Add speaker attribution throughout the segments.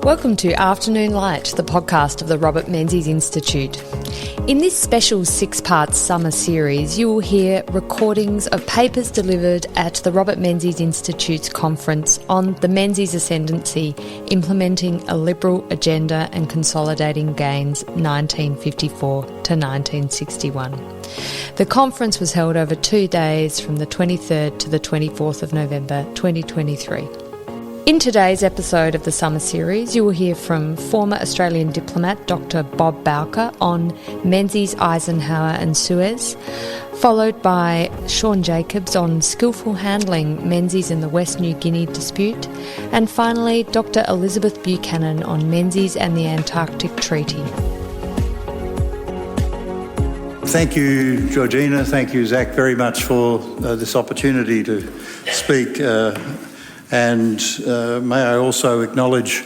Speaker 1: Welcome to Afternoon Light, the podcast of the Robert Menzies Institute. In this special six-part summer series, you will hear recordings of papers delivered at the Robert Menzies Institute's conference on the Menzies Ascendency, Implementing a Liberal Agenda and Consolidating Gains 1954 to 1961. The conference was held over 2 days from the 23rd to the 24th of November 2023. In today's episode of the summer series, you will hear from former Australian diplomat Dr. Bob Bowker on Menzies, Eisenhower and Suez, followed by Sean Jacobs on skillful handling Menzies and the West New Guinea dispute, and finally Dr. Elizabeth Buchanan on Menzies and the Antarctic Treaty.
Speaker 2: Thank you, Georgina. Thank you, Zach, very much for this opportunity to speak. And may I also acknowledge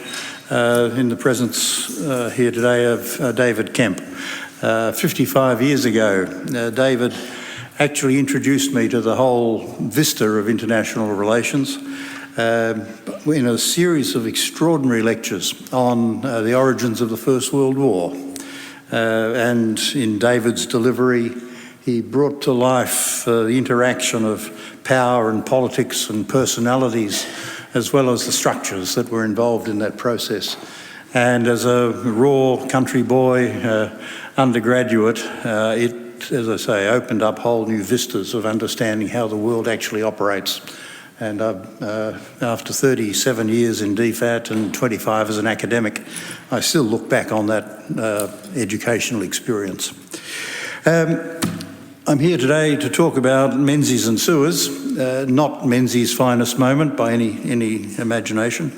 Speaker 2: in the presence here today of David Kemp. 55 years ago, David actually introduced me to the whole vista of international relations in a series of extraordinary lectures on the origins of the First World War. And in David's delivery, he brought to life the interaction of power and politics and personalities, as well as the structures that were involved in that process. And as a raw country boy, undergraduate, it, as I say, opened up whole new vistas of understanding how the world actually operates. And after 37 years in DFAT and 25 as an academic, I still look back on that educational experience. I'm here today to talk about Menzies and Suez, not Menzies' finest moment by any imagination,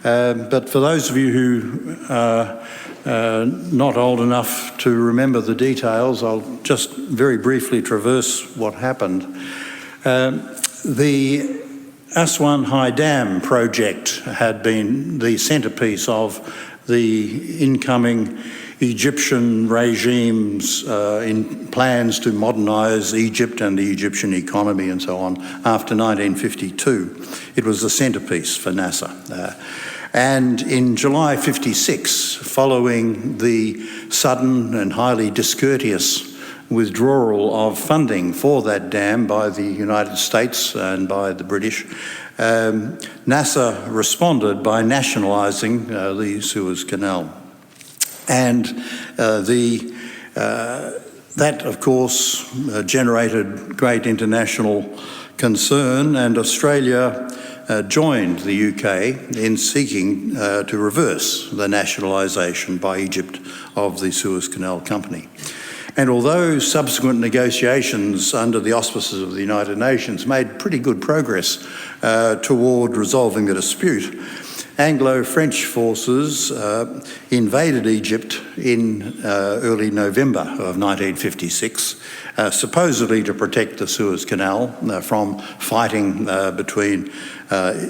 Speaker 2: but for those of you who are not old enough to remember the details, I'll just very briefly traverse what happened. The Aswan High Dam project had been the centrepiece of the incoming Egyptian regime's in plans to modernise Egypt and the Egyptian economy and so on after 1952. It was the centrepiece for NASA. And in July 56, following the sudden and highly discourteous withdrawal of funding for that dam by the United States and by the British, NASA responded by nationalising the Suez Canal. And that, of course, generated great international concern, and Australia joined the UK in seeking to reverse the nationalisation by Egypt of the Suez Canal Company. And although subsequent negotiations under the auspices of the United Nations made pretty good progress toward resolving the dispute, Anglo-French forces invaded Egypt in early November of 1956, supposedly to protect the Suez Canal from fighting between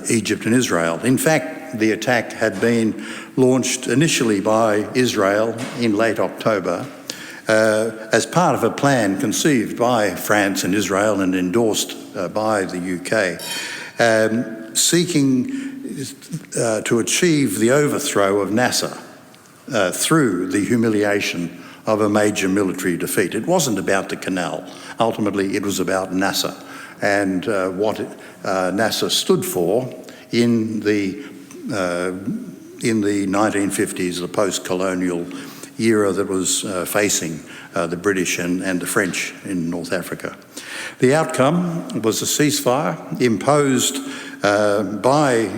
Speaker 2: Egypt and Israel. In fact, the attack had been launched initially by Israel in late October as part of a plan conceived by France and Israel and endorsed by the UK, seeking to achieve the overthrow of NASA through the humiliation of a major military defeat. It wasn't about the canal. Ultimately, it was about NASA and what NASA stood for in the 1950s, the post-colonial era that was facing the British and the French in North Africa. The outcome was a ceasefire imposed by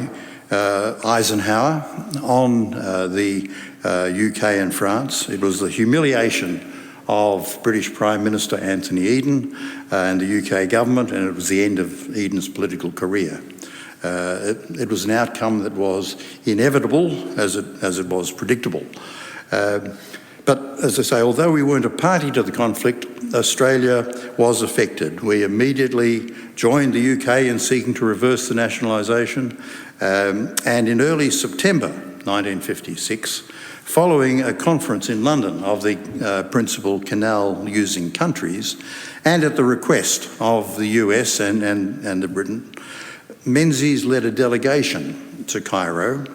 Speaker 2: Eisenhower on the UK and France. It was the humiliation of British Prime Minister Anthony Eden and the UK government, and it was the end of Eden's political career. It was an outcome that was inevitable as it was predictable. But as I say, although we weren't a party to the conflict, Australia was affected. We immediately joined the UK in seeking to reverse the nationalisation, and in early September 1956, following a conference in London of the principal canal-using countries, and at the request of the US and the Britain, Menzies led a delegation to Cairo,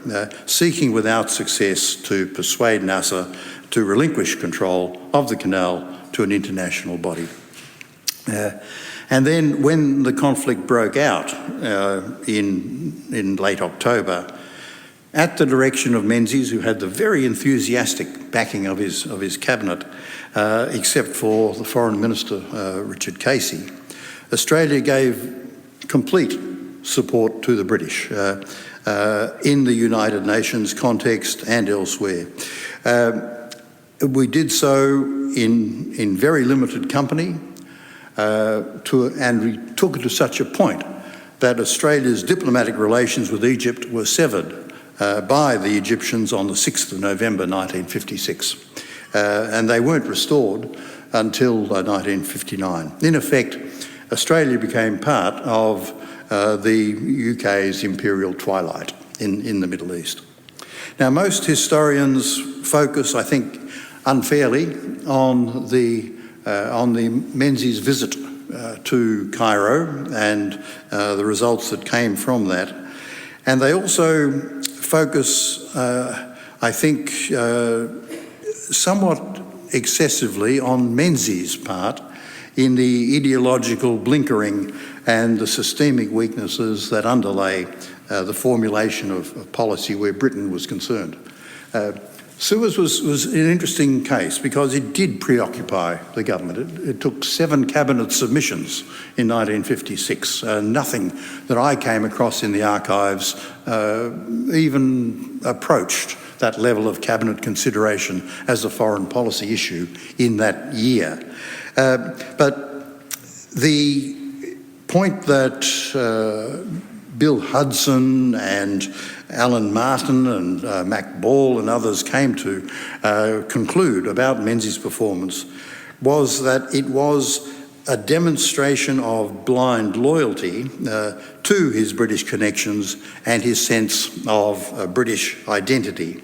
Speaker 2: seeking without success to persuade Nasser to relinquish control of the canal to an international body. And then when the conflict broke out in late October, at the direction of Menzies, who had the very enthusiastic backing of his cabinet, except for the Foreign Minister, Richard Casey, Australia gave complete support to the British in the United Nations context and elsewhere. We did so in very limited company, and we took it to such a point that Australia's diplomatic relations with Egypt were severed by the Egyptians on the 6th of November 1956, and they weren't restored until 1959. In effect, Australia became part of the UK's imperial twilight in the Middle East. Now, most historians focus, I think, unfairly on the Menzies visit to Cairo and the results that came from that. And they also focus, I think, somewhat excessively on Menzies' part in the ideological blinkering and the systemic weaknesses that underlay the formulation of policy where Britain was concerned. Suez was an interesting case because it did preoccupy the government. It took 7 cabinet submissions in 1956. Nothing that I came across in the archives even approached that level of cabinet consideration as a foreign policy issue in that year. But the point that Bill Hudson and Alan Martin and Mac Ball and others came to conclude about Menzies' performance was that it was a demonstration of blind loyalty to his British connections and his sense of British identity.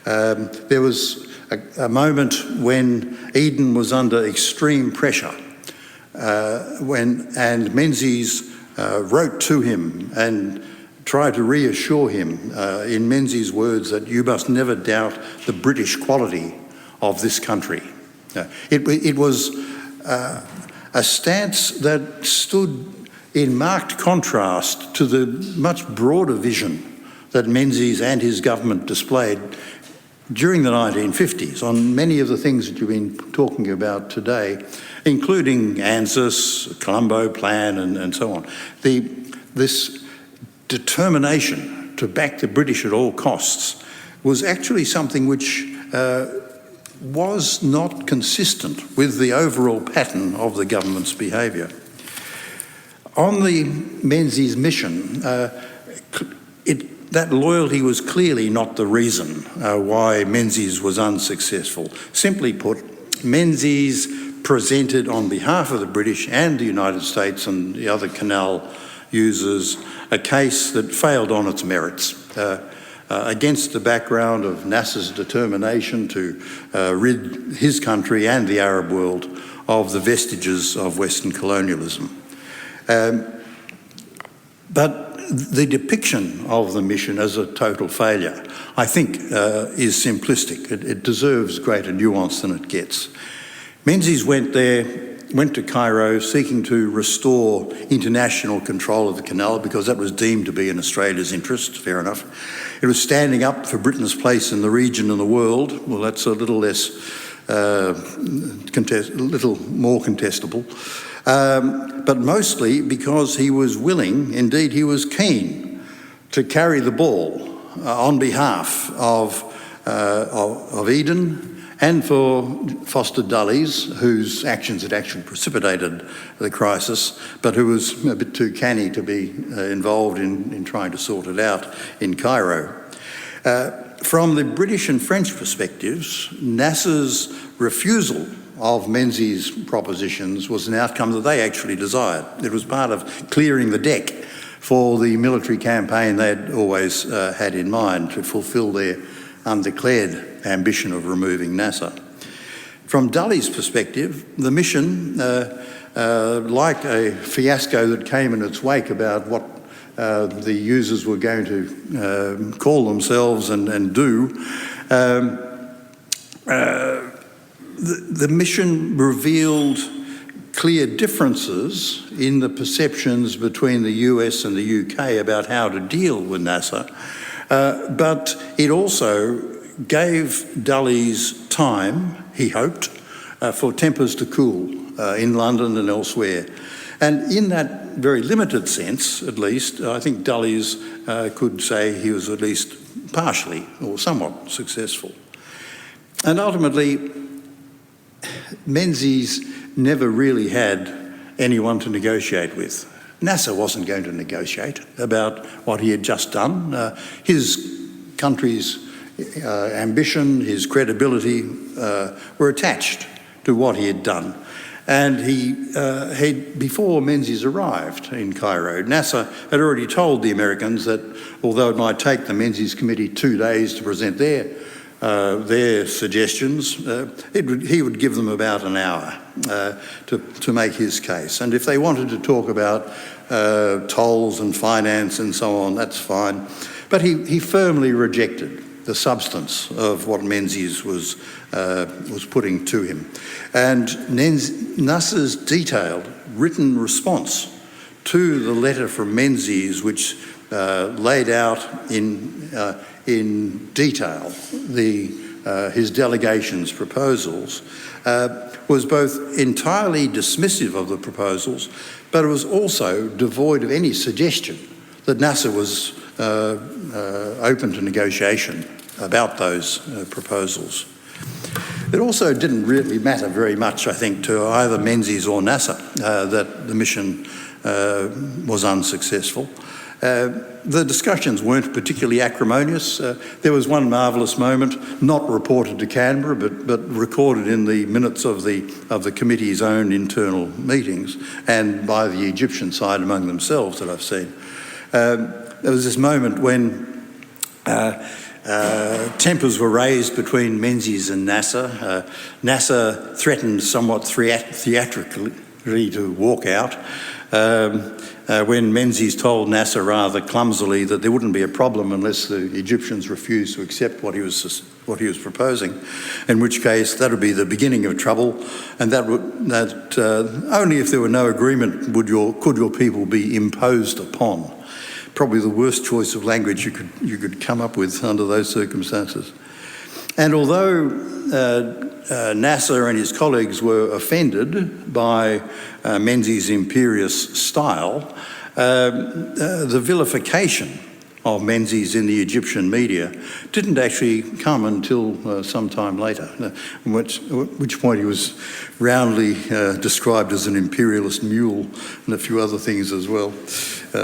Speaker 2: There was a moment when Eden was under extreme pressure and Menzies wrote to him and tried to reassure him in Menzies' words that you must never doubt the British quality of this country. It was a stance that stood in marked contrast to the much broader vision that Menzies and his government displayed during the 1950s on many of the things that you've been talking about today, including ANZUS, Colombo Plan and so on. This determination to back the British at all costs was actually something which was not consistent with the overall pattern of the government's behaviour. On the Menzies mission, that loyalty was clearly not the reason why Menzies was unsuccessful. Simply put, Menzies presented on behalf of the British and the United States and the other canal users a case that failed on its merits against the background of Nasser's determination to rid his country and the Arab world of the vestiges of Western colonialism. But the depiction of the mission as a total failure, I think, is simplistic. It deserves greater nuance than it gets. Menzies went to Cairo seeking to restore international control of the canal because that was deemed to be in Australia's interest, fair enough. It was standing up for Britain's place in the region and the world. Well, that's a little less, a little more contestable. But mostly because he was willing, indeed he was keen, to carry the ball on behalf of Eden and for Foster Dulles, whose actions had actually precipitated the crisis, but who was a bit too canny to be involved in trying to sort it out in Cairo. From the British and French perspectives, Nasser's refusal of Menzies' propositions was an outcome that they actually desired. It was part of clearing the deck for the military campaign they'd always had in mind to fulfil their undeclared ambition of removing Nasser. From Dulles' perspective, the mission, like a fiasco that came in its wake about what the users were going to call themselves and do. The mission revealed clear differences in the perceptions between the US and the UK about how to deal with NASA, but it also gave Dulles time, he hoped, for tempers to cool in London and elsewhere. And in that very limited sense, at least, I think Dulles could say he was at least partially or somewhat successful. And ultimately, Menzies never really had anyone to negotiate with. NASA wasn't going to negotiate about what he had just done. His country's ambition, his credibility were attached to what he had done. And before Menzies arrived in Cairo, NASA had already told the Americans that although it might take the Menzies Committee 2 days to present their suggestions, he would give them about an hour to make his case. And if they wanted to talk about tolls and finance and so on, that's fine. But he firmly rejected the substance of what Menzies was putting to him. And NASA's detailed written response to the letter from Menzies, which laid out in detail his delegation's proposals, was both entirely dismissive of the proposals, but it was also devoid of any suggestion that NASA was open to negotiation about those proposals. It also didn't really matter very much, I think, to either Menzies or NASA that the mission was unsuccessful. The discussions weren't particularly acrimonious. There was one marvellous moment, not reported to Canberra, but recorded in the minutes of the committee's own internal meetings and by the Egyptian side among themselves that I've seen. There was this moment when tempers were raised between Menzies and NASA. NASA threatened somewhat theatrically to walk out when Menzies told NASA rather clumsily that there wouldn't be a problem unless the Egyptians refused to accept what he was proposing, in which case that would be the beginning of trouble, and that only if there were no agreement could your people be imposed upon. Probably the worst choice of language you could come up with under those circumstances. And although NASA and his colleagues were offended by Menzies' imperious style, the vilification of Menzies in the Egyptian media didn't actually come until some time later, at which point he was roundly described as an imperialist mule and a few other things as well,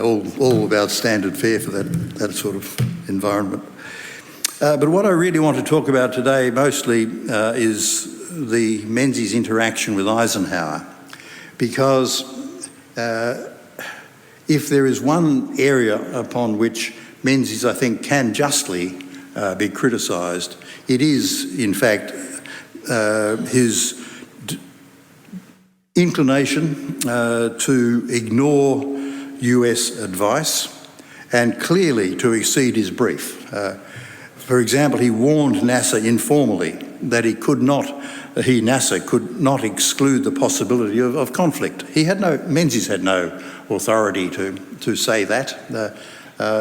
Speaker 2: all about standard fare for that sort of environment. But what I really want to talk about today mostly is the Menzies interaction with Eisenhower, because if there is one area upon which Menzies, I think, can justly be criticised, it is, in fact, his inclination to ignore US advice and clearly to exceed his brief. For example, he warned NASA informally that NASA could not exclude the possibility of conflict. Menzies had no authority to say that.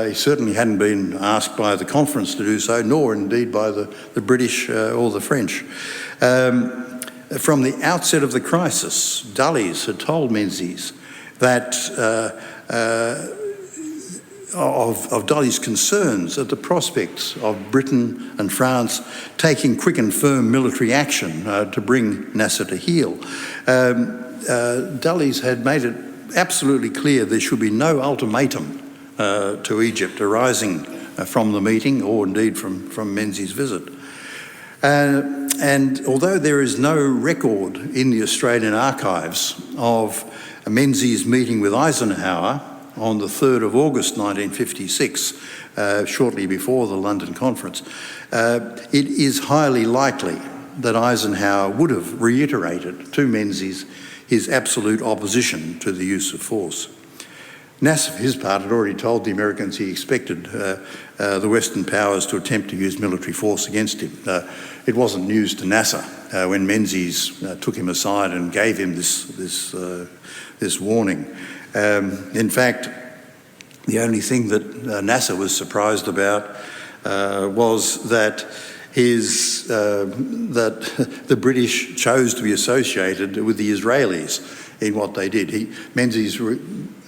Speaker 2: He certainly hadn't been asked by the conference to do so, nor indeed by the British or the French. From the outset of the crisis, Dulles had told Menzies that of Dulles' concerns at the prospects of Britain and France taking quick and firm military action to bring NASA to heel. Dulles had made it absolutely clear there should be no ultimatum to Egypt arising from the meeting or indeed from Menzies' visit. And although there is no record in the Australian archives of Menzies meeting with Eisenhower on the 3rd of August 1956, shortly before the London conference, it is highly likely that Eisenhower would have reiterated to Menzies his absolute opposition to the use of force. NASA, for his part, had already told the Americans he expected the Western powers to attempt to use military force against him. It wasn't news to NASA when Menzies took him aside and gave him this warning. In fact, the only thing that NASA was surprised about was that that the British chose to be associated with the Israelis in what they did.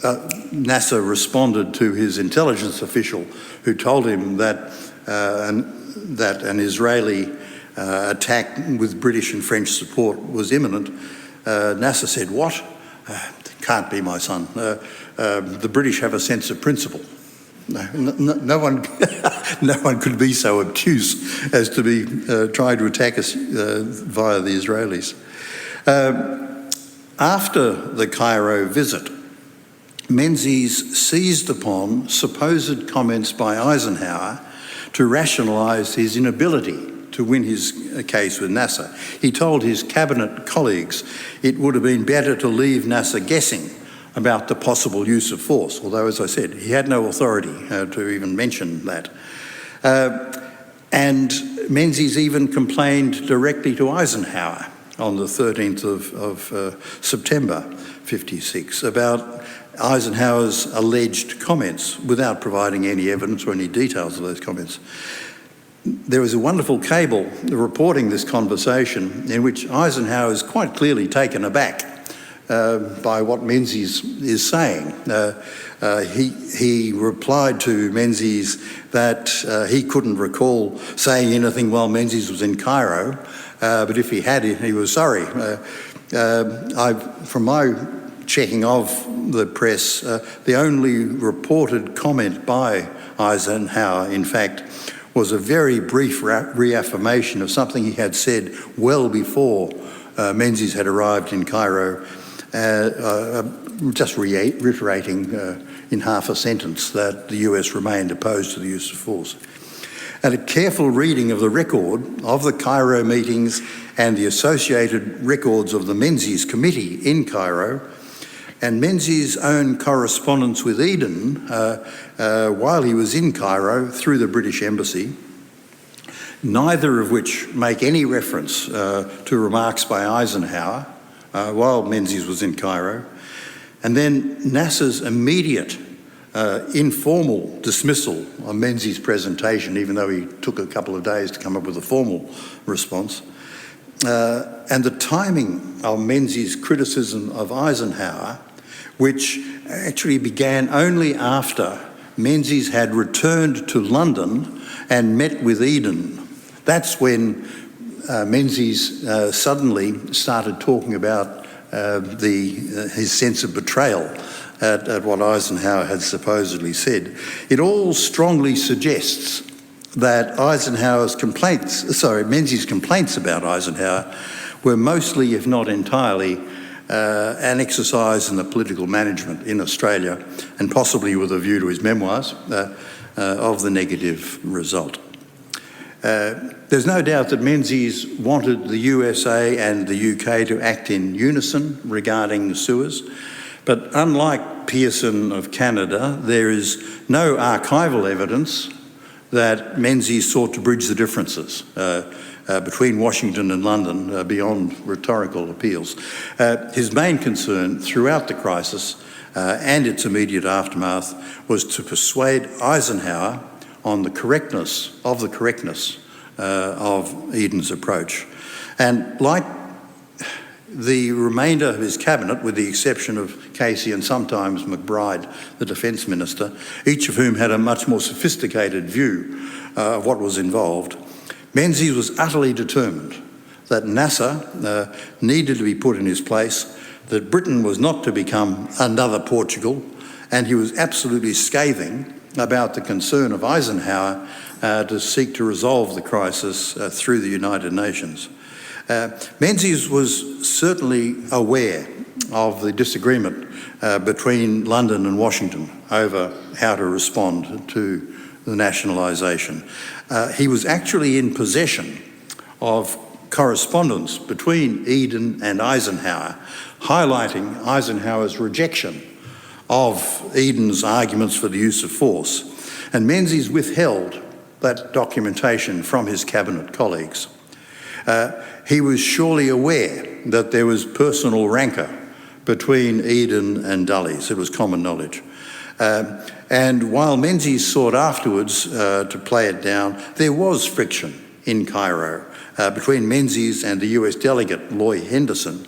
Speaker 2: NASA responded to his intelligence official who told him that an Israeli attack with British and French support was imminent. NASA said, "What? Can't be, my son. The British have a sense of principle." No one could be so obtuse as to be trying to attack us via the Israelis. After the Cairo visit, Menzies seized upon supposed comments by Eisenhower to rationalise his inability to win his case with NASA. He told his cabinet colleagues it would have been better to leave NASA guessing about the possible use of force, although, as I said, he had no authority to even mention that. And Menzies even complained directly to Eisenhower on the 13th of September 56 about Eisenhower's alleged comments without providing any evidence or any details of those comments. There was a wonderful cable reporting this conversation in which Eisenhower is quite clearly taken aback by what Menzies is saying. He replied to Menzies that he couldn't recall saying anything while Menzies was in Cairo, but if he had, he was sorry. From my checking of the press, the only reported comment by Eisenhower, in fact, was a very brief reaffirmation of something he had said well before Menzies had arrived in Cairo, just reiterating in half a sentence that the US remained opposed to the use of force. And a careful reading of the record of the Cairo meetings and the associated records of the Menzies Committee in Cairo and Menzies' own correspondence with Eden while he was in Cairo through the British Embassy, neither of which make any reference to remarks by Eisenhower while Menzies was in Cairo, and then NASA's immediate informal dismissal of Menzies' presentation, even though he took a couple of days to come up with a formal response, and the timing of Menzies' criticism of Eisenhower, which actually began only after Menzies had returned to London and met with Eden. That's when Menzies suddenly started talking about his sense of betrayal at what Eisenhower had supposedly said. It all strongly suggests that Menzies' complaints about Eisenhower were mostly, if not entirely, an exercise in the political management in Australia, and possibly with a view to his memoirs, of the negative result. There's no doubt that Menzies wanted the USA and the UK to act in unison regarding the Suez, but unlike Pearson of Canada, there is no archival evidence that Menzies sought to bridge the differences between Washington and London beyond rhetorical appeals. His main concern throughout the crisis and its immediate aftermath was to persuade Eisenhower on the correctness of Eden's approach. And like the remainder of his cabinet, with the exception of Casey and sometimes McBride, the defence minister, each of whom had a much more sophisticated view of what was involved, Menzies was utterly determined that NASA needed to be put in his place, that Britain was not to become another Portugal, and he was absolutely scathing about the concern of Eisenhower to seek to resolve the crisis through the United Nations. Menzies was certainly aware of the disagreement between London and Washington over how to respond to the nationalisation. He was actually in possession of correspondence between Eden and Eisenhower, highlighting Eisenhower's rejection of Eden's arguments for the use of force, and Menzies withheld that documentation from his cabinet colleagues. He was surely aware that there was personal rancour between Eden and Dulles. It was common knowledge. And while Menzies sought afterwards to play it down, there was friction in Cairo between Menzies and the US delegate, Loy Henderson,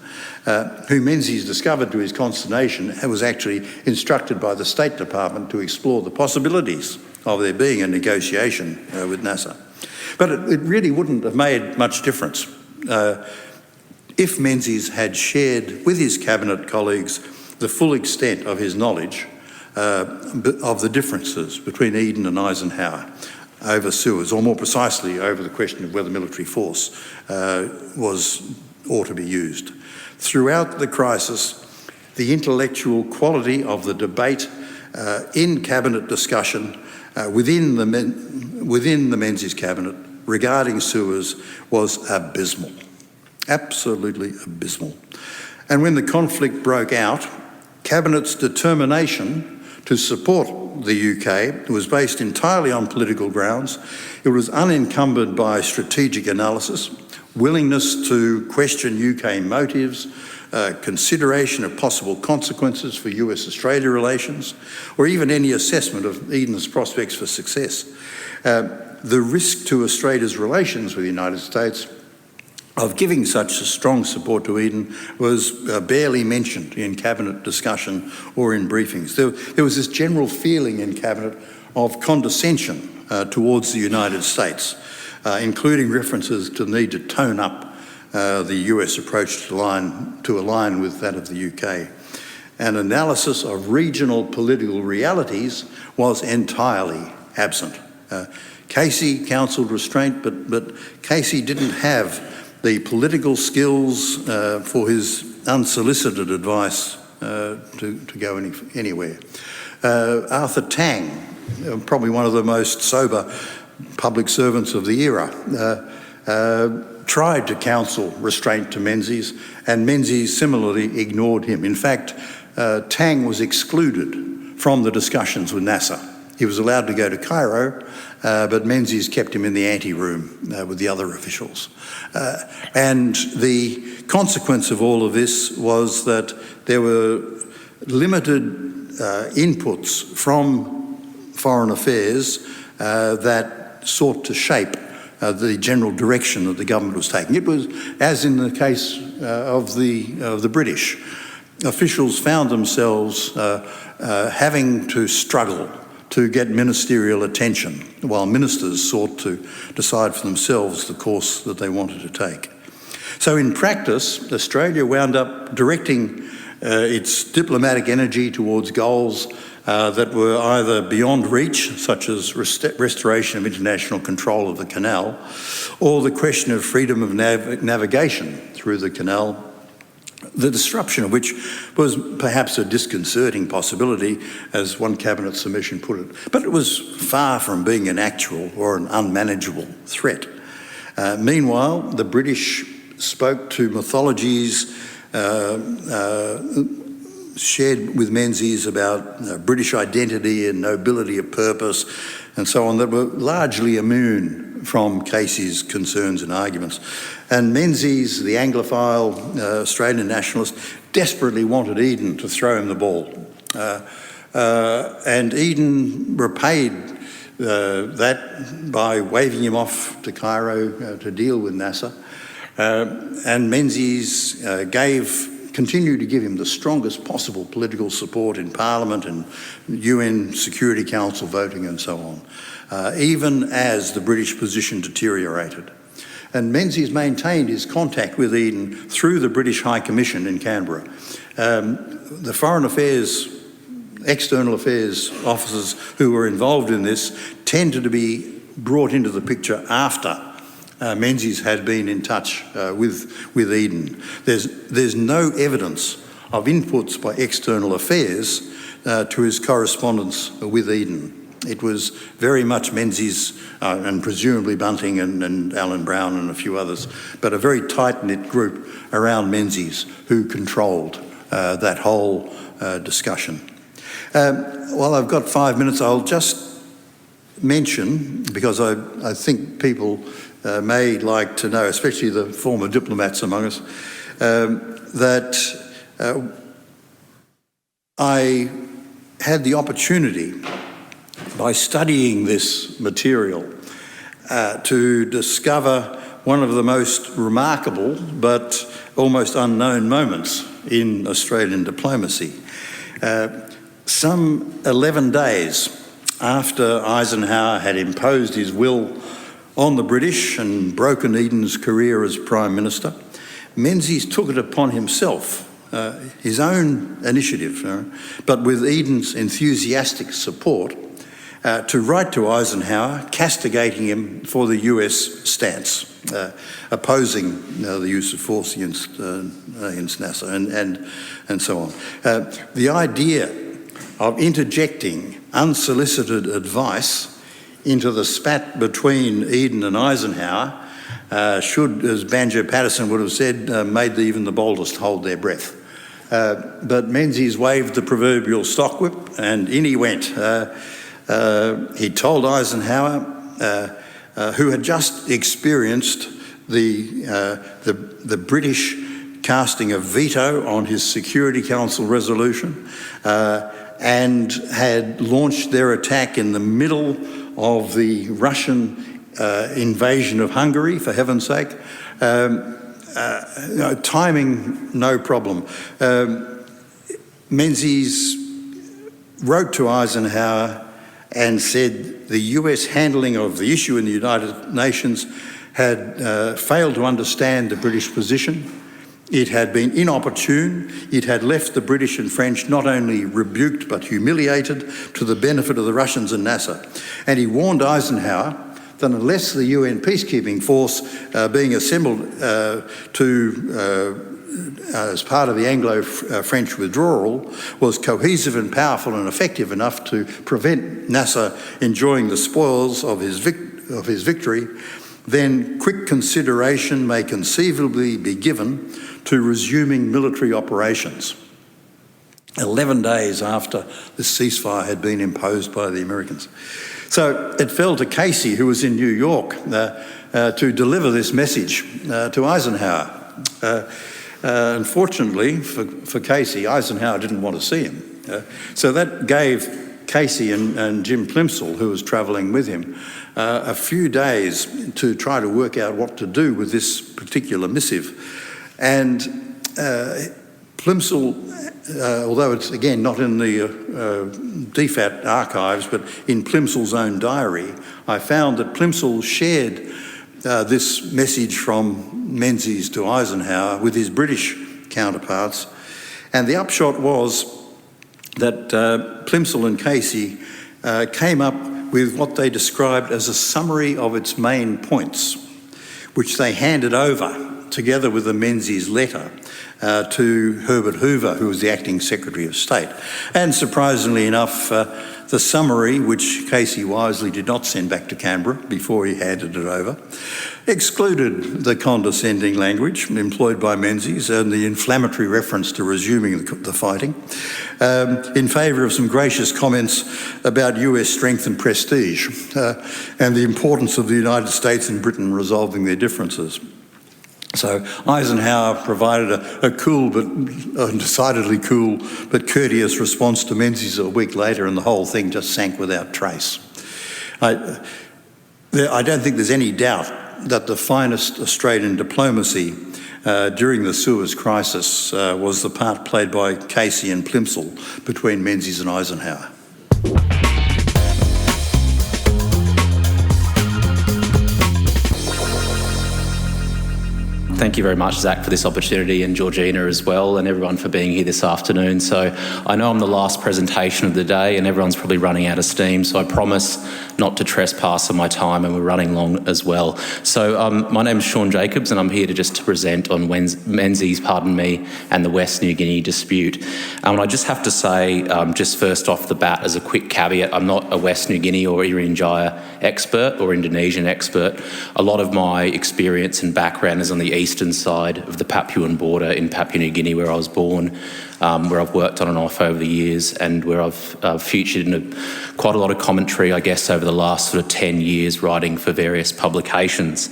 Speaker 2: who Menzies discovered to his consternation was actually instructed by the State Department to explore the possibilities of there being a negotiation with Nasser. But it really wouldn't have made much difference if Menzies had shared with his cabinet colleagues the full extent of his knowledge of the differences between Eden and Eisenhower over Suez, or more precisely over the question of whether military force ought to be used. Throughout the crisis, the intellectual quality of the debate in cabinet discussion within the Menzies cabinet regarding Suez was abysmal, absolutely abysmal. And when the conflict broke out, cabinet's determination to support the UK was based entirely on political grounds. It was unencumbered by strategic analysis, willingness to question UK motives, consideration of possible consequences for US-Australia relations, or even any assessment of Eden's prospects for success. The risk to Australia's relations with the United States of giving such a strong support to Eden was barely mentioned in cabinet discussion or in briefings. There was this general feeling in cabinet of condescension towards the United States, including references to the need to tone up the US approach to align with that of the UK. An analysis of regional political realities was entirely absent. Casey counselled restraint, but Casey didn't have the political skills for his unsolicited advice to go anywhere. Arthur Tang, probably one of the most sober public servants of the era, tried to counsel restraint to Menzies, and Menzies similarly ignored him. In fact, Tang was excluded from the discussions with Nasser. He was allowed to go to Cairo, but Menzies kept him in the anteroom with the other officials. And the consequence of all of this was that there were limited inputs from foreign affairs that sought to shape the general direction that the government was taking. It was, as in the case of the British, officials found themselves having to struggle to get ministerial attention, while ministers sought to decide for themselves the course that they wanted to take. So in practice, Australia wound up directing its diplomatic energy towards goals that were either beyond reach, such as restoration of international control of the canal, or the question of freedom of navigation through the canal, the disruption of which was perhaps a disconcerting possibility, as one cabinet submission put it, but it was far from being an actual or an unmanageable threat. Meanwhile, the British spoke to mythologies shared with Menzies about British identity and nobility of purpose and so on that were largely immune from Casey's concerns and arguments. And Menzies, the Anglophile Australian nationalist, desperately wanted Eden to throw him the ball. And Eden repaid that by waving him off to Cairo to deal with Nasser. And Menzies continued to give him the strongest possible political support in Parliament and UN Security Council voting and so on, even as the British position deteriorated. And Menzies maintained his contact with Eden through the British High Commission in Canberra. The Foreign Affairs, External Affairs officers who were involved in this tended to be brought into the picture after Menzies had been in touch with Eden. There's no evidence of inputs by External Affairs to his correspondence with Eden. It was very much Menzies and presumably Bunting and Alan Brown and a few others, but a very tight-knit group around Menzies who controlled that whole discussion. While I've got 5 minutes, I'll just mention, because I think people may like to know, especially the former diplomats among us, that I had the opportunity, by studying this material, to discover one of the most remarkable but almost unknown moments in Australian diplomacy. Some 11 days after Eisenhower had imposed his will on the British and broken Eden's career as Prime Minister, Menzies took it upon himself, his own initiative, but with Eden's enthusiastic support, to write to Eisenhower, castigating him for the US stance, opposing the use of force against NASA and so on. The idea of interjecting unsolicited advice into the spat between Eden and Eisenhower should, as Banjo Paterson would have said, made even the boldest hold their breath. But Menzies waved the proverbial stockwhip and in he went. He told Eisenhower, who had just experienced the British casting a veto on his Security Council resolution and had launched their attack in the middle of the Russian invasion of Hungary, for heaven's sake. Timing, no problem. Menzies wrote to Eisenhower and said the US handling of the issue in the United Nations had failed to understand the British position. It had been inopportune. It had left the British and French not only rebuked but humiliated to the benefit of the Russians and NASA. And he warned Eisenhower that unless the UN peacekeeping force being assembled as part of the Anglo-French withdrawal was cohesive and powerful and effective enough to prevent NASA enjoying the spoils of his victory, then quick consideration may conceivably be given to resuming military operations. 11 days after the ceasefire had been imposed by the Americans. So it fell to Casey, who was in New York, to deliver this message to Eisenhower. Unfortunately for Casey, Eisenhower didn't want to see him. So that gave Casey and Jim Plimsoll, who was travelling with him, a few days to try to work out what to do with this particular missive. And Plimsoll, although it's again not in the DFAT archives, but in Plimsoll's own diary, I found that Plimsoll shared this message from Menzies to Eisenhower with his British counterparts. And the upshot was that Plimsoll and Casey came up with what they described as a summary of its main points, which they handed over together with the Menzies letter to Herbert Hoover, who was the acting Secretary of State. And surprisingly enough, the summary, which Casey wisely did not send back to Canberra before he handed it over, excluded the condescending language employed by Menzies and the inflammatory reference to resuming the fighting, in favour of some gracious comments about US strength and prestige and the importance of the United States and Britain resolving their differences. So Eisenhower provided a cool but decidedly cool but courteous response to Menzies a week later, and the whole thing just sank without trace. I don't think there's any doubt that the finest Australian diplomacy during the Suez Crisis was the part played by Casey and Plimsoll between Menzies and Eisenhower.
Speaker 3: Thank you very much, Zach, for this opportunity, and Georgina as well, and everyone for being here this afternoon. So I know I'm the last presentation of the day and everyone's probably running out of steam, so I promise not to trespass on my time, and we're running long as well. So my name's Sean Jacobs, and I'm here to present on Menzies, and the West New Guinea dispute. And I just have to say, just first off the bat, as a quick caveat, I'm not a West New Guinea or Irian Jaya expert or Indonesian expert. A lot of my experience and background is on the east eastern side of the Papuan border in Papua New Guinea, where I was born, where I've worked on and off over the years, and where I've featured in quite a lot of commentary, I guess, over the last sort of 10 years, writing for various publications.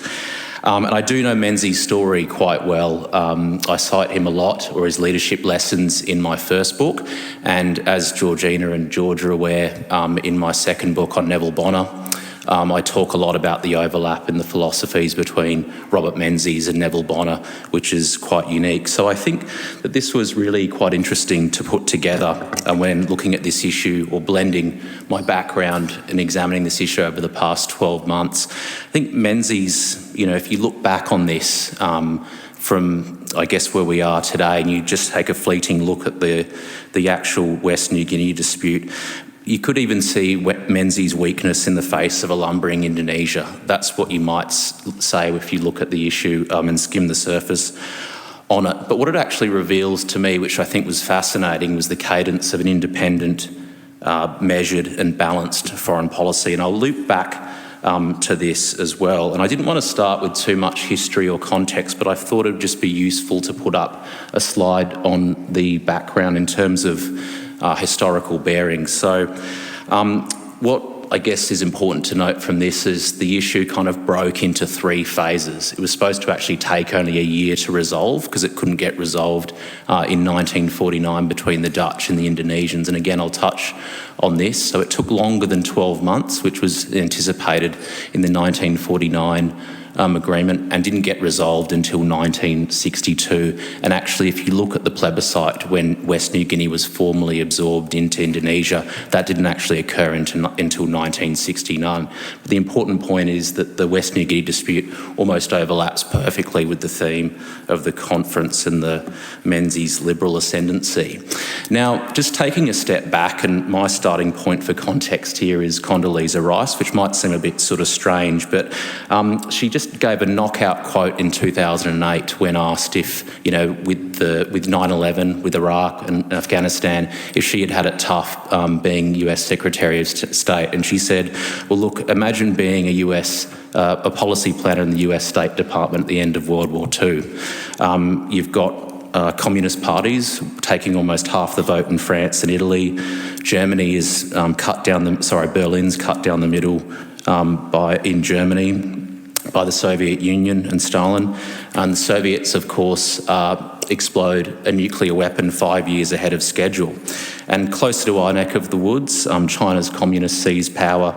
Speaker 3: And I do know Menzies' story quite well. I cite him a lot, or his leadership lessons, in my first book. And as Georgina and George are aware, in my second book on Neville Bonner, I talk a lot about the overlap in the philosophies between Robert Menzies and Neville Bonner, which is quite unique. So I think that this was really quite interesting to put together when looking at this issue, or blending my background and examining this issue over the past 12 months. I think Menzies, if you look back on this from, I guess, where we are today, and you just take a fleeting look at the actual West New Guinea dispute, you could even see Menzies' weakness in the face of a lumbering Indonesia. That's what you might say if you look at the issue and skim the surface on it. But what it actually reveals to me, which I think was fascinating, was the cadence of an independent, measured and balanced foreign policy. And I'll loop back to this as well. And I didn't want to start with too much history or context, but I thought it would just be useful to put up a slide on the background in terms of historical bearings. So what I guess is important to note from this is the issue kind of broke into three phases. It was supposed to actually take only a year to resolve, because it couldn't get resolved in 1949 between the Dutch and the Indonesians. And again, I'll touch on this. So it took longer than 12 months, which was anticipated in the 1949 agreement, and didn't get resolved until 1962. And actually, if you look at the plebiscite when West New Guinea was formally absorbed into Indonesia, that didn't actually occur until 1969. But the important point is that the West New Guinea dispute almost overlaps perfectly with the theme of the conference and the Menzies liberal ascendancy. Now, just taking a step back, and my starting point for context here is Condoleezza Rice, which might seem a bit sort of strange, but she just gave a knockout quote in 2008 when asked if, with 9/11, with Iraq and Afghanistan, if she had had it tough being US Secretary of State. And she said, well, look, imagine being a policy planner in the US State Department at the end of World War II. You've got communist parties taking almost half the vote in France and Italy. Germany is Berlin's cut down the middle in Germany by the Soviet Union and Stalin. And the Soviets, of course, explode a nuclear weapon 5 years ahead of schedule. And closer to our neck of the woods, China's communists seize power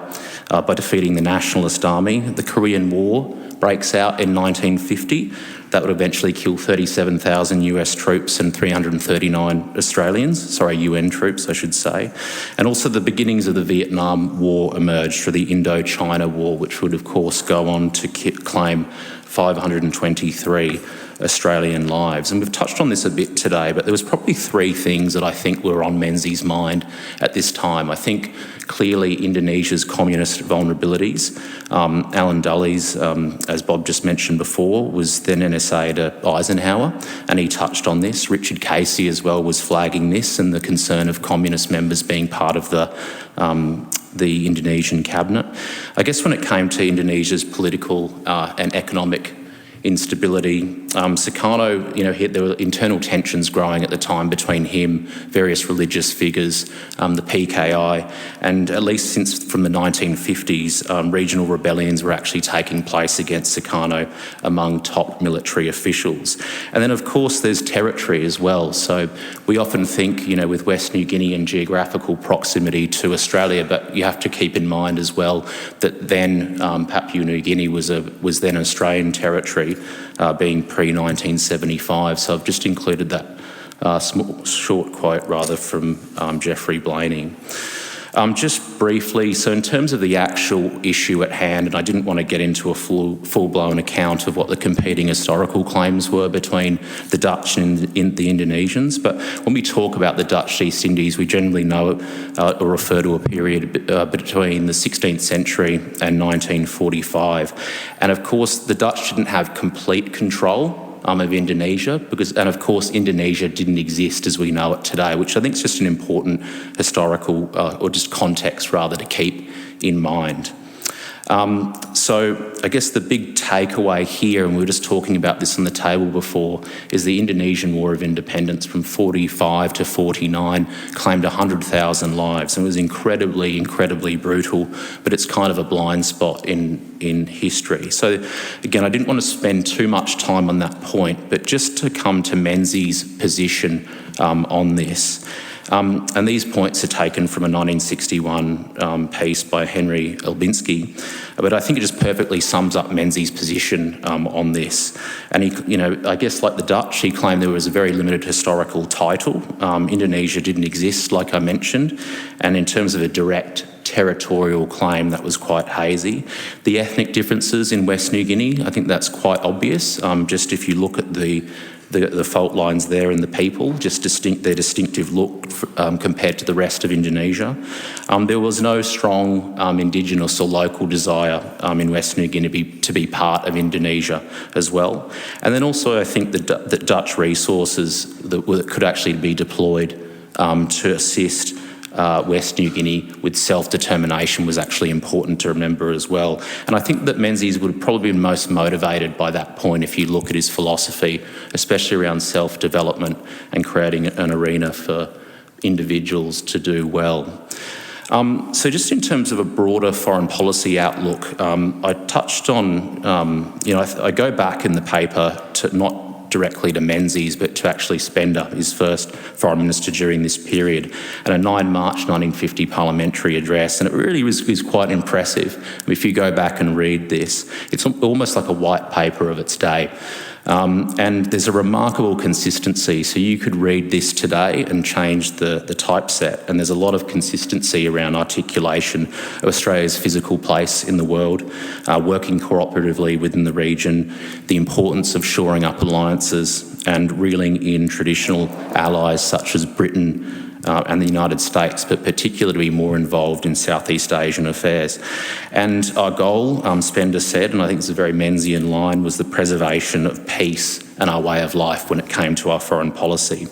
Speaker 3: by defeating the Nationalist Army. The Korean War breaks out in 1950. That would eventually kill 37,000 US troops and 339 UN troops, I should say. And also the beginnings of the Vietnam War emerged for the Indochina War, which would, of course, go on to claim 523 Australian lives. And we've touched on this a bit today, but there was probably three things that I think were on Menzies' mind at this time. I think clearly Indonesia's communist vulnerabilities. Alan Dulles, as Bob just mentioned before, was then NSA to Eisenhower, and he touched on this. Richard Casey as well was flagging this and the concern of communist members being part of the Indonesian cabinet. I guess when it came to Indonesia's political and economic instability, Sukarno, there were internal tensions growing at the time between him, various religious figures, the PKI, and at least from the 1950s, regional rebellions were actually taking place against Sukarno among top military officials. And then, of course, there's territory as well. So we often think, with West New Guinea and geographical proximity to Australia, but you have to keep in mind as well that then Papua New Guinea was then Australian territory, being pre-1975. So I've just included that short quote from Geoffrey Blaney. Just briefly, so in terms of the actual issue at hand, and I didn't want to get into a full-blown account of what the competing historical claims were between the Dutch and the Indonesians, but when we talk about the Dutch East Indies, we generally know or refer to a period between the 16th century and 1945. And of course, the Dutch didn't have complete control of Indonesia, and of course Indonesia didn't exist as we know it today, which I think is just an important historical or just context rather to keep in mind. So I guess the big takeaway here, and we were just talking about this on the table before, is the Indonesian War of Independence from 45 to 49 claimed 100,000 lives, and it was incredibly, incredibly brutal, but it's kind of a blind spot in history. So again, I didn't want to spend too much time on that point, but just to come to Menzies' position on this. And these points are taken from a 1961 piece by Henry Elbinski, but I think it just perfectly sums up Menzies' position on this. And he, I guess like the Dutch, he claimed there was a very limited historical title. Indonesia didn't exist, like I mentioned, and in terms of a direct territorial claim, that was quite hazy. The ethnic differences in West New Guinea, I think that's quite obvious. Just if you look at the fault lines there and the people, just their distinctive look compared to the rest of Indonesia. There was no strong indigenous or local desire in West New Guinea to be part of Indonesia as well. And then also I think the Dutch resources that could actually be deployed to assist West New Guinea with self-determination was actually important to remember as well. And I think that Menzies would have probably been most motivated by that point if you look at his philosophy, especially around self-development and creating an arena for individuals to do well. So just in terms of a broader foreign policy outlook, I touched on, I go back in the paper to not directly to Menzies, but to actually Spender, his first foreign minister during this period, and a 9 March 1950 parliamentary address. And it really was quite impressive. If you go back and read this, it's almost like a white paper of its day. And there's a remarkable consistency. So you could read this today and change the typeset, and there's a lot of consistency around articulation of Australia's physical place in the world, working cooperatively within the region, the importance of shoring up alliances and reeling in traditional allies such as Britain and the United States, but particularly to be more involved in Southeast Asian affairs. And our goal, Spender said, and I think it's a very Menzian line, was the preservation of peace and our way of life when it came to our foreign policy.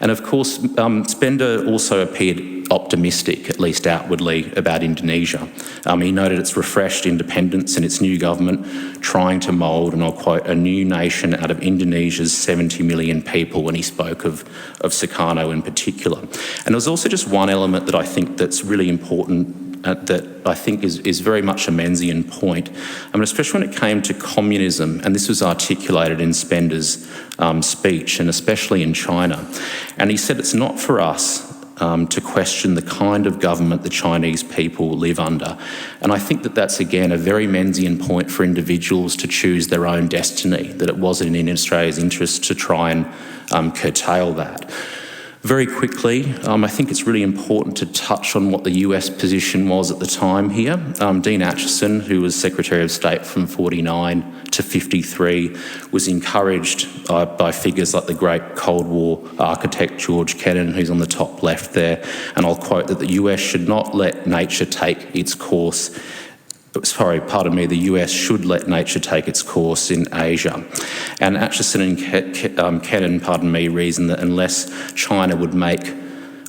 Speaker 3: And of course, Spender also appeared optimistic, at least outwardly, about Indonesia. He noted its refreshed independence and its new government trying to mould, and I'll quote, a new nation out of Indonesia's 70 million people when he spoke of Sukarno in particular. And there's also just one element that I think that's really important that I think is very much a Menzian point, especially when it came to communism, and this was articulated in Spender's speech, and especially in China. And he said it's not for us to question the kind of government the Chinese people live under. And I think that that's, again, a very Menzian point for individuals to choose their own destiny, that it wasn't in Australia's interest to try and curtail that. Very quickly, I think it's really important to touch on what the US position was at the time here. Dean Acheson, who was Secretary of State from 49 to 53, was encouraged by figures like the great Cold War architect George Kennan, who's on the top left there, and I'll quote that the US should not let nature take its course. The US should let nature take its course in Asia. And Acheson and Kennan, reasoned that unless China would make,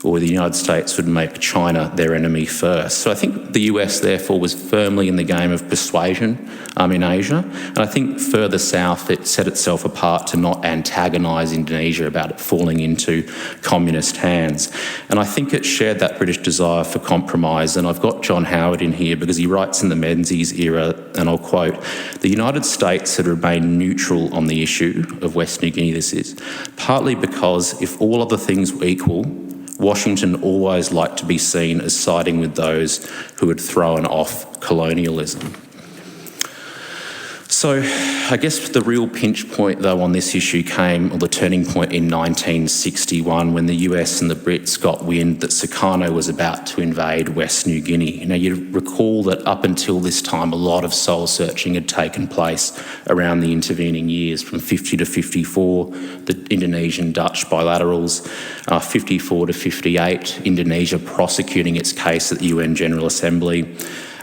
Speaker 3: or the United States would make China their enemy first. So I think the US, therefore, was firmly in the game of persuasion in Asia. And I think further south, it set itself apart to not antagonise Indonesia about it falling into communist hands. And I think it shared that British desire for compromise. And I've got John Howard in here because he writes in the Menzies era, and I'll quote, "The United States had remained neutral on the issue of West New Guinea, this is, partly because if all other things were equal, Washington always liked to be seen as siding with those who had thrown off colonialism." So I guess the real pinch point, though, on this issue came, or the turning point, in 1961 when the US and the Brits got wind that Sukarno was about to invade West New Guinea. Now, you recall that up until this time, a lot of soul searching had taken place around the intervening years, from 50 to 54, the Indonesian-Dutch bilaterals, 54 to 58, Indonesia prosecuting its case at the UN General Assembly,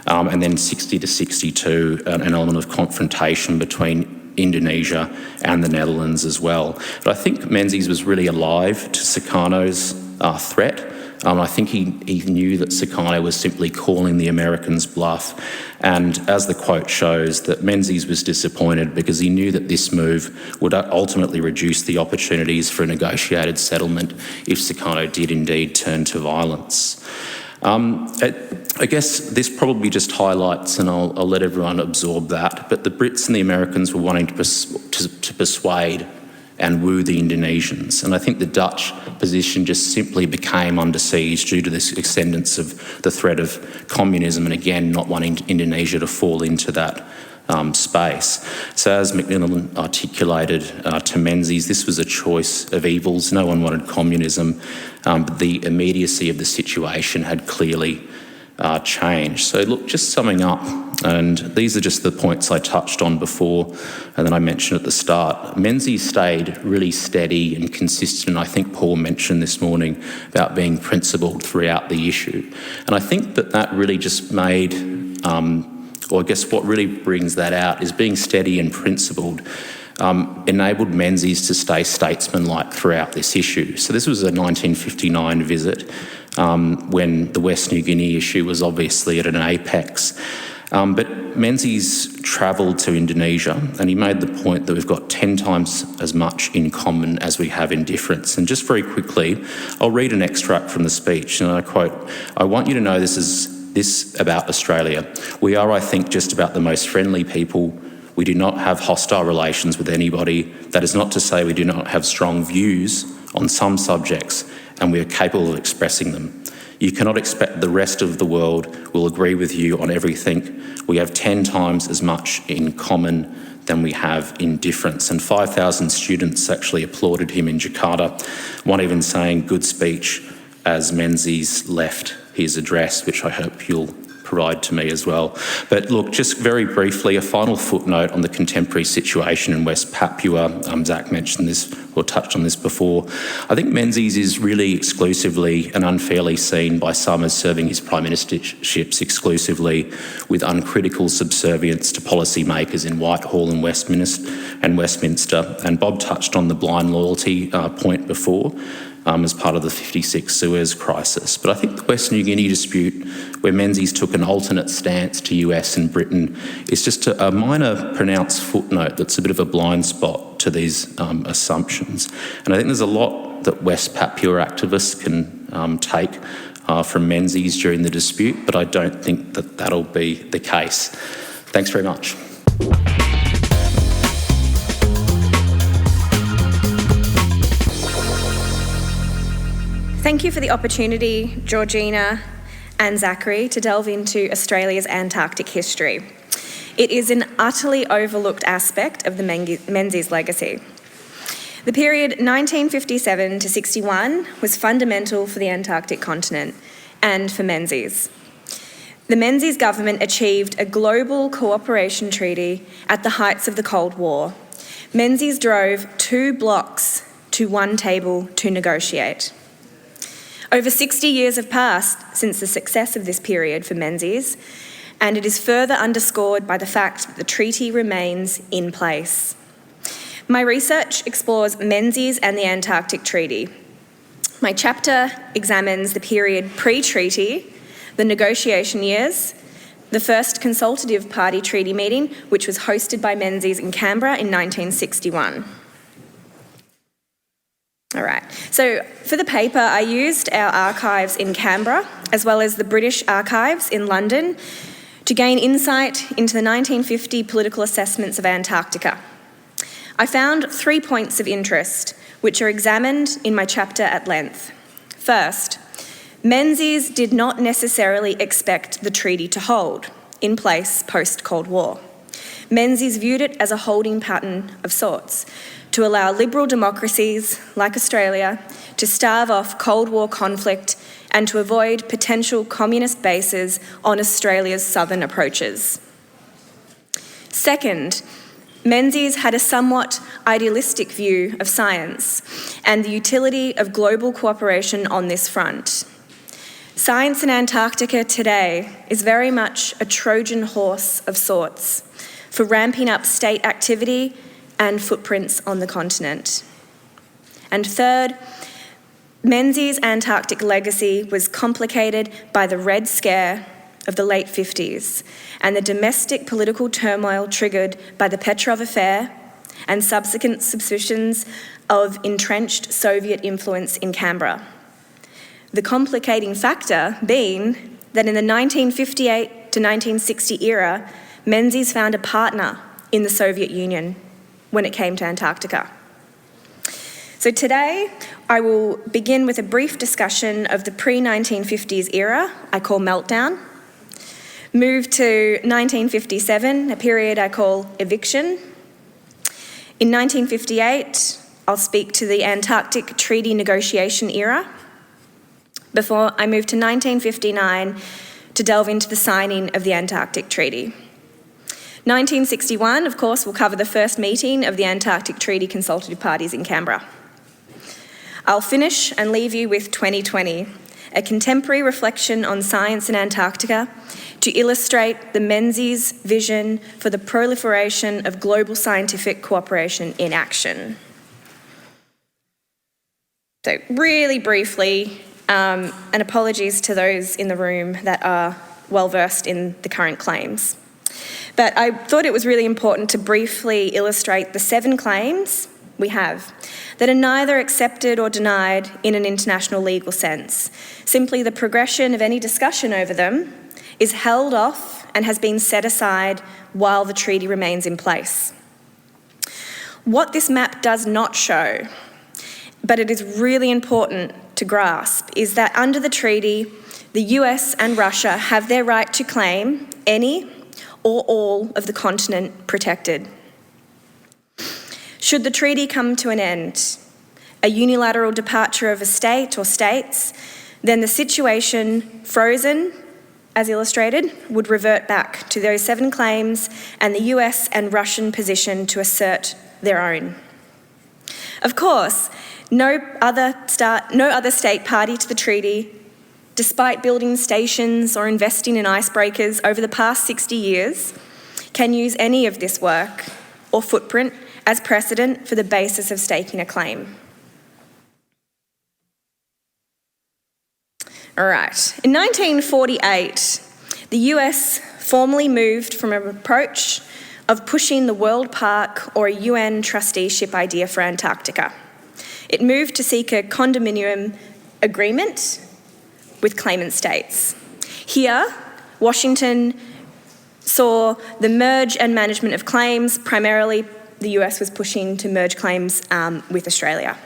Speaker 3: and then 60 to 62, an element of confrontation between Indonesia and the Netherlands as well. But I think Menzies was really alive to Sukarno's threat. I think he knew that Sukarno was simply calling the Americans bluff. And as the quote shows, that Menzies was disappointed because he knew that this move would ultimately reduce the opportunities for a negotiated settlement if Sukarno did indeed turn to violence. I guess this probably just highlights, and I'll let everyone absorb that, but the Brits and the Americans were wanting to persuade and woo the Indonesians. And I think the Dutch position just simply became under siege due to this ascendance of the threat of communism and, again, not wanting Indonesia to fall into that space. So as Macmillan articulated to Menzies, this was a choice of evils. No one wanted communism, but the immediacy of the situation had clearly changed. So look, just summing up, and these are just the points I touched on before and then I mentioned at the start. Menzies stayed really steady and consistent. I think Paul mentioned this morning about being principled throughout the issue. And I think that really just made, or I guess what really brings that out is being steady and principled enabled Menzies to stay statesmanlike throughout this issue. So this was a 1959 visit when the West New Guinea issue was obviously at an apex. But Menzies travelled to Indonesia and he made the point that we've got 10 times as much in common as we have in difference. And just very quickly, I'll read an extract from the speech, and I quote, "I want you to know this about Australia. We are, I think, just about the most friendly people. We do not have hostile relations with anybody. That is not to say we do not have strong views on some subjects, and we are capable of expressing them. You cannot expect the rest of the world will agree with you on everything. We have 10 times as much in common than we have in difference." And 5,000 students actually applauded him in Jakarta, one even saying good speech as Menzies left his address, which I hope you'll provide to me as well. But look, just very briefly, a final footnote on the contemporary situation in West Papua. Zach mentioned this or touched on this before. I think Menzies is really exclusively and unfairly seen by some as serving his prime ministerships exclusively with uncritical subservience to policymakers in Whitehall and Westminster. And Bob touched on the blind loyalty point before. As part of the 56 Suez Crisis. But I think the West New Guinea dispute, where Menzies took an alternate stance to US and Britain, is just a minor pronounced footnote that's a bit of a blind spot to these assumptions. And I think there's a lot that West Papua activists can take from Menzies during the dispute, but I don't think that that'll be the case. Thanks very much.
Speaker 4: Thank you for the opportunity, Georgina and Zachary, to delve into Australia's Antarctic history. It is an utterly overlooked aspect of the Menzies legacy. The period 1957 to 61 was fundamental for the Antarctic continent and for Menzies. The Menzies government achieved a global cooperation treaty at the heights of the Cold War. Menzies drove 2 blocks to one table to negotiate. Over 60 years have passed since the success of this period for Menzies, and it is further underscored by the fact that the treaty remains in place. My research explores Menzies and the Antarctic Treaty. My chapter examines the period pre-treaty, the negotiation years, the first consultative party treaty meeting, which was hosted by Menzies in Canberra in 1961. All right, so for the paper, I used our archives in Canberra, as well as the British archives in London, to gain insight into the 1950 political assessments of Antarctica. I found 3 points of interest, which are examined in my chapter at length. First, Menzies did not necessarily expect the treaty to hold in place post-Cold War. Menzies viewed it as a holding pattern of sorts, to allow liberal democracies like Australia to starve off Cold War conflict and to avoid potential communist bases on Australia's southern approaches. Second, Menzies had a somewhat idealistic view of science and the utility of global cooperation on this front. Science in Antarctica today is very much a Trojan horse of sorts for ramping up state activity and footprints on the continent. And third, Menzies' Antarctic legacy was complicated by the Red Scare of the late 50s and the domestic political turmoil triggered by the Petrov affair and subsequent suspicions of entrenched Soviet influence in Canberra. The complicating factor being that in the 1958 to 1960 era, Menzies found a partner in the Soviet Union when it came to Antarctica. So today, I will begin with a brief discussion of the pre-1950s era, I call Meltdown, move to 1957, a period I call Eviction. In 1958, I'll speak to the Antarctic Treaty negotiation era, before I move to 1959 to delve into the signing of the Antarctic Treaty. 1961, of course, will cover the first meeting of the Antarctic Treaty consultative parties in Canberra. I'll finish and leave you with 2020, a contemporary reflection on science in Antarctica to illustrate the Menzies vision for the proliferation of global scientific cooperation in action. So really briefly, and apologies to those in the room that are well versed in the current claims. But I thought it was really important to briefly illustrate the 7 claims we have that are neither accepted or denied in an international legal sense. Simply the progression of any discussion over them is held off and has been set aside while the treaty remains in place. What this map does not show, but it is really important to grasp, is that under the treaty, the US and Russia have their right to claim any or all of the continent protected. Should the treaty come to an end, a unilateral departure of a state or states, then the situation, frozen, as illustrated, would revert back to those 7 claims and the US and Russian position to assert their own. Of course, no other state party to the treaty, despite building stations or investing in icebreakers over the past 60 years, can use any of this work or footprint as precedent for the basis of staking a claim. All right, in 1948, the US formally moved from an approach of pushing the World Park or a UN trusteeship idea for Antarctica. It moved to seek a condominium agreement with claimant states. Here, Washington saw the merge and management of claims. Primarily, the US was pushing to merge claims with Australia.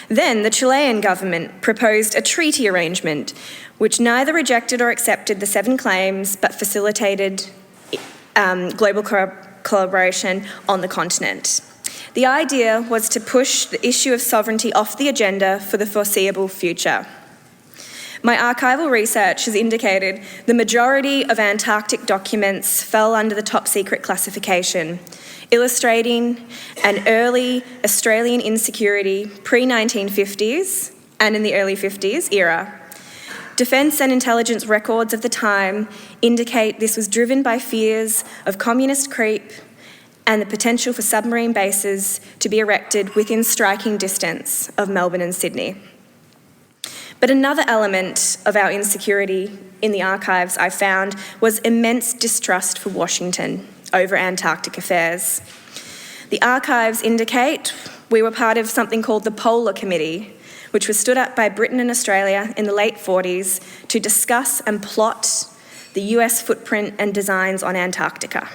Speaker 4: Then the Chilean government proposed a treaty arrangement which neither rejected or accepted the 7 claims but facilitated global collaboration on the continent. The idea was to push the issue of sovereignty off the agenda for the foreseeable future. My archival research has indicated the majority of Antarctic documents fell under the top secret classification, illustrating an early Australian insecurity pre-1950s and in the early 50s era. Defence and intelligence records of the time indicate this was driven by fears of communist creep and the potential for submarine bases to be erected within striking distance of Melbourne and Sydney. But another element of our insecurity in the archives I found was immense distrust for Washington over Antarctic affairs. The archives indicate we were part of something called the Polar Committee, which was stood up by Britain and Australia in the late 40s to discuss and plot the US footprint and designs on Antarctica.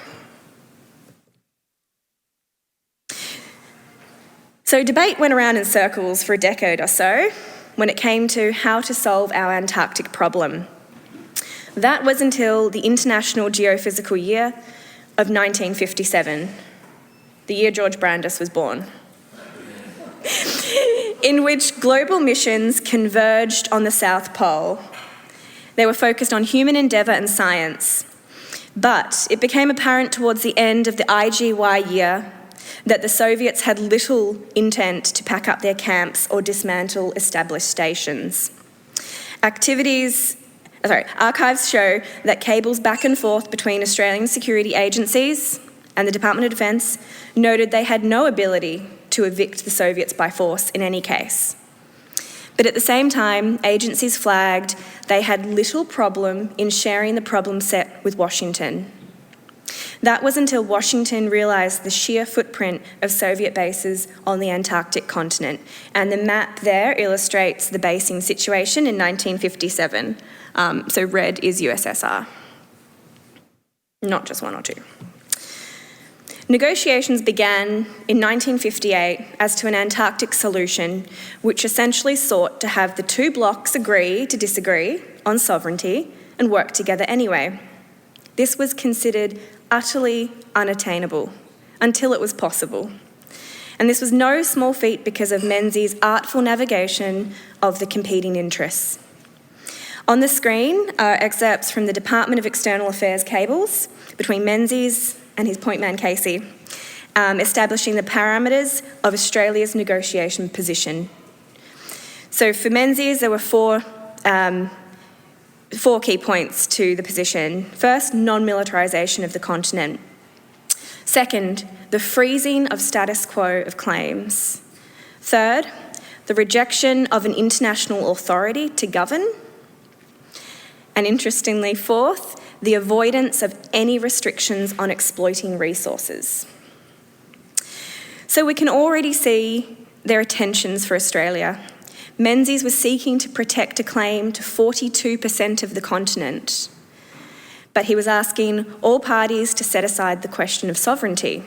Speaker 4: So debate went around in circles for a decade or so when it came to how to solve our Antarctic problem. That was until the International Geophysical Year of 1957, the year George Brandis was born, in which global missions converged on the South Pole. They were focused on human endeavour and science, but it became apparent towards the end of the IGY year that the Soviets had little intent to pack up their camps or dismantle established stations. Archives show that cables back and forth between Australian security agencies and the Department of Defence noted they had no ability to evict the Soviets by force in any case. But at the same time, agencies flagged they had little problem in sharing the problem set with Washington. That was until Washington realised the sheer footprint of Soviet bases on the Antarctic continent. And the map there illustrates the basing situation in 1957. So red is USSR, not just one or two. Negotiations began in 1958 as to an Antarctic solution, which essentially sought to have the two blocs agree to disagree on sovereignty and work together anyway. This was considered utterly unattainable until it was possible. And this was no small feat because of Menzies' artful navigation of the competing interests. On the screen are excerpts from the Department of External Affairs cables between Menzies and his point man Casey, establishing the parameters of Australia's negotiation position. So for Menzies, there were four key points to the position. First, non-militarisation of the continent. Second, the freezing of status quo of claims. Third, the rejection of an international authority to govern. And interestingly, fourth, the avoidance of any restrictions on exploiting resources. So we can already see there are tensions for Australia. Menzies was seeking to protect a claim to 42% of the continent, but he was asking all parties to set aside the question of sovereignty.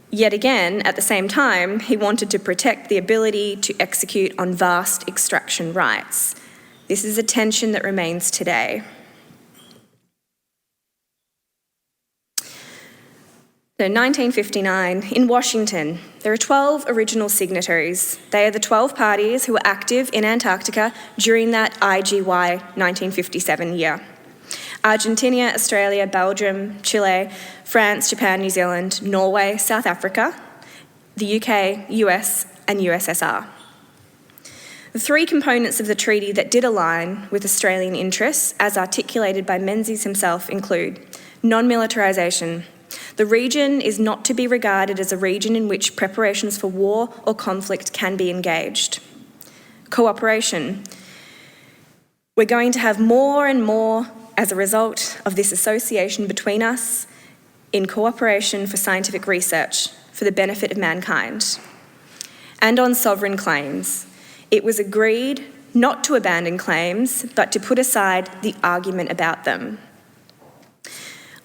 Speaker 4: Yet again, at the same time, he wanted to protect the ability to execute on vast extraction rights. This is a tension that remains today. So 1959, in Washington, there are 12 original signatories. They are the 12 parties who were active in Antarctica during that IGY 1957 year. Argentina, Australia, Belgium, Chile, France, Japan, New Zealand, Norway, South Africa, the UK, US, and USSR. The three components of the treaty that did align with Australian interests, as articulated by Menzies himself, include non-militarisation. The region is not to be regarded as a region in which preparations for war or conflict can be engaged. Cooperation. We're going to have more and more as a result of this association between us in cooperation for scientific research for the benefit of mankind. And on sovereign claims, it was agreed not to abandon claims, but to put aside the argument about them.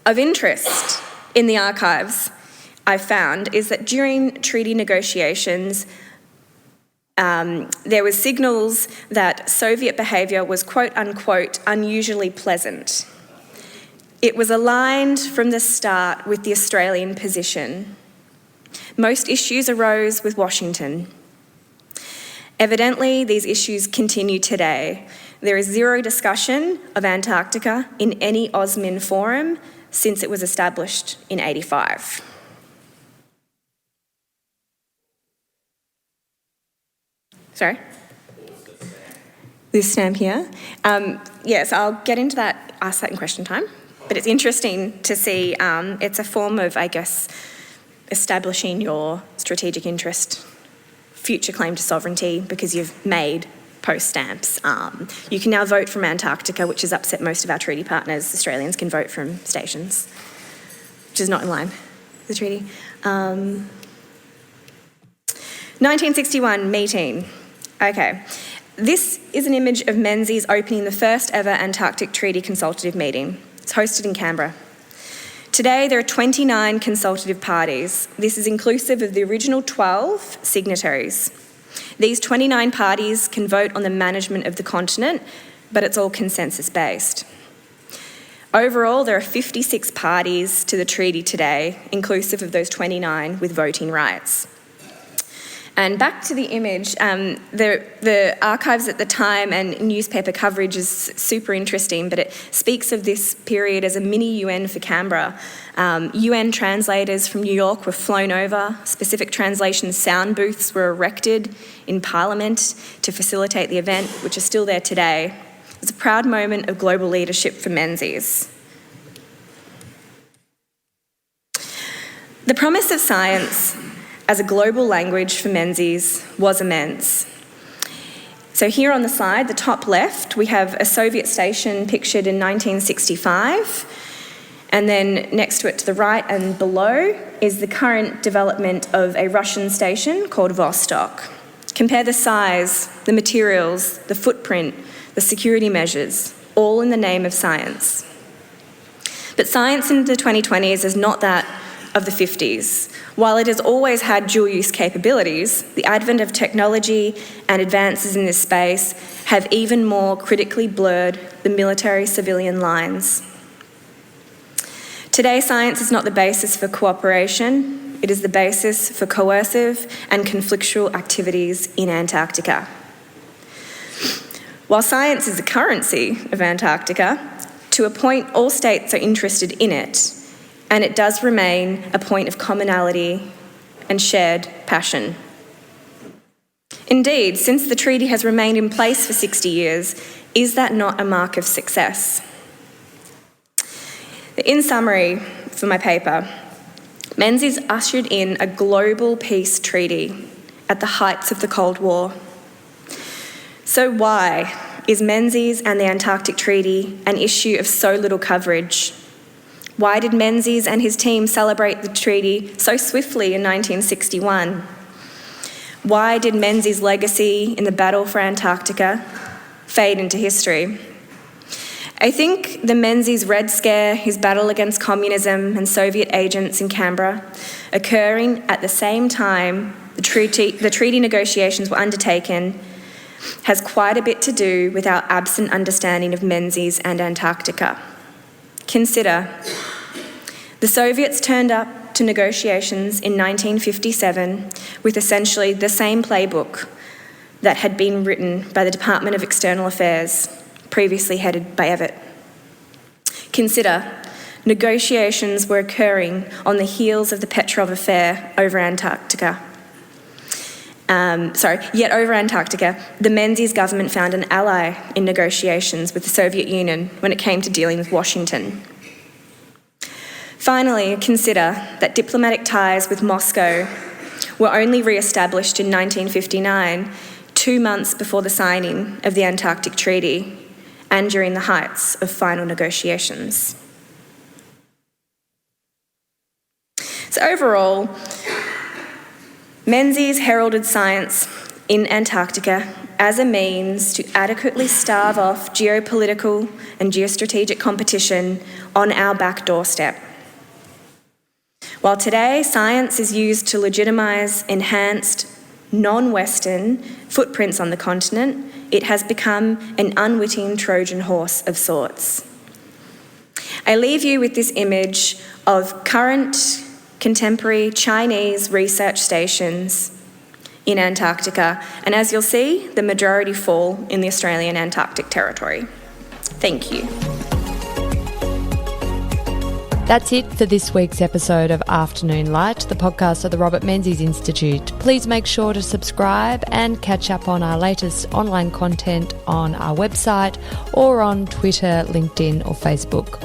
Speaker 4: Of interest in the archives, I found, is that during treaty negotiations, there was signals that Soviet behaviour was quote unquote unusually pleasant. It was aligned from the start with the Australian position. Most issues arose with Washington. Evidently, these issues continue today. There is zero discussion of Antarctica in any OSMIN forum since it was established in 1985. Sorry? This stamp here. Yes, I'll get into that, ask that in question time. But it's interesting to see, it's a form of, I guess, establishing your strategic interest, future claim to sovereignty, because you've made post stamps. You can now vote from Antarctica, which has upset most of our treaty partners. Australians can vote from stations, which is not in line with the treaty. 1961 meeting. Okay. This is an image of Menzies opening the first ever Antarctic Treaty consultative meeting. It's hosted in Canberra. Today, there are 29 consultative parties. This is inclusive of the original 12 signatories. These 29 parties can vote on the management of the continent, but it's all consensus-based. Overall, there are 56 parties to the treaty today, inclusive of those 29 with voting rights. And back to the image, the archives at the time and newspaper coverage is super interesting, but it speaks of this period as a mini UN for Canberra. UN translators from New York were flown over, specific translation sound booths were erected in Parliament to facilitate the event, which is still there today. It was a proud moment of global leadership for Menzies. The promise of science as a global language for Menzies was immense. So here on the slide, the top left, we have a Soviet station pictured in 1965, and then next to it to the right and below is the current development of a Russian station called Vostok. Compare the size, the materials, the footprint, the security measures, all in the name of science. But science in the 2020s is not that of the 50s. While it has always had dual-use capabilities, the advent of technology and advances in this space have even more critically blurred the military-civilian lines. Today, science is not the basis for cooperation, it is the basis for coercive and conflictual activities in Antarctica. While science is the currency of Antarctica, to a point all states are interested in it, and it does remain a point of commonality and shared passion. Indeed, since the treaty has remained in place for 60 years, is that not a mark of success? In summary for my paper, Menzies ushered in a global peace treaty at the heights of the Cold War. So why is Menzies and the Antarctic Treaty an issue of so little coverage? Why did Menzies and his team celebrate the treaty so swiftly in 1961? Why did Menzies' legacy in the battle for Antarctica fade into history? I think the Menzies Red Scare, his battle against communism and Soviet agents in Canberra, occurring at the same time the treaty negotiations were undertaken, has quite a bit to do with our absent understanding of Menzies and Antarctica. Consider, the Soviets turned up to negotiations in 1957 with essentially the same playbook that had been written by the Department of External Affairs, previously headed by Evatt. Consider, negotiations were occurring on the heels of the Petrov affair over Antarctica. Yet over Antarctica, the Menzies government found an ally in negotiations with the Soviet Union when it came to dealing with Washington. Finally, consider that diplomatic ties with Moscow were only re-established in 1959, 2 months before the signing of the Antarctic Treaty and during the heights of final negotiations. So overall, Menzies heralded science in Antarctica as a means to adequately starve off geopolitical and geostrategic competition on our back doorstep. While today science is used to legitimise enhanced, non-Western footprints on the continent, it has become an unwitting Trojan horse of sorts. I leave you with this image of current contemporary Chinese research stations in Antarctica, and as you'll see, the majority fall in the Australian Antarctic Territory. Thank you.
Speaker 1: That's it for this week's episode of Afternoon Light, the podcast of the Robert Menzies Institute. Please make sure to subscribe and catch up on our latest online content on our website or on Twitter, LinkedIn or Facebook.